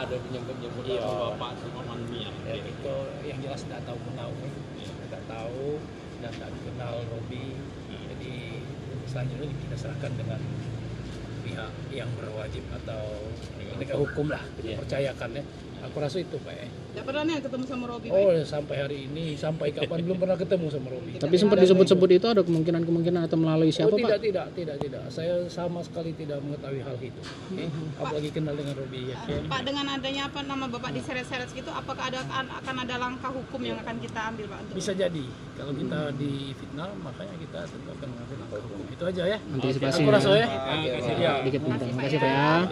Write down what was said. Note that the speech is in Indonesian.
ada menyebut-nyebut bapak sama Manmi ya. Itu yang jelas tidak tahu menau, tidak tahu dan tidak dikenal Robi. Jadi selanjutnya kita serahkan dengan pihak yang berwajib atau penegak hukum lah, kita percayakan ya. Aku rasa itu Pak. Tidak pernah nih ketemu sama Robi? Oh sampai hari ini, sampai kapan belum pernah ketemu sama Robi. Tapi sempat disebut-sebut itu ada kemungkinan atau melalui siapa Pak? Tidak. Saya sama sekali tidak mengetahui hal itu. Apalagi kenal dengan Robi ya. Pak, dengan adanya apa nama Bapak diseret-seret gitu, apakah akan ada langkah hukum yang akan kita ambil Pak? Bisa jadi kalau kita difitnah, makanya kita tentu akan mengambil langkah hukum. Itu aja ya. Antisipasi. Aku rasa ya. Dikit. Terima kasih Pak ya.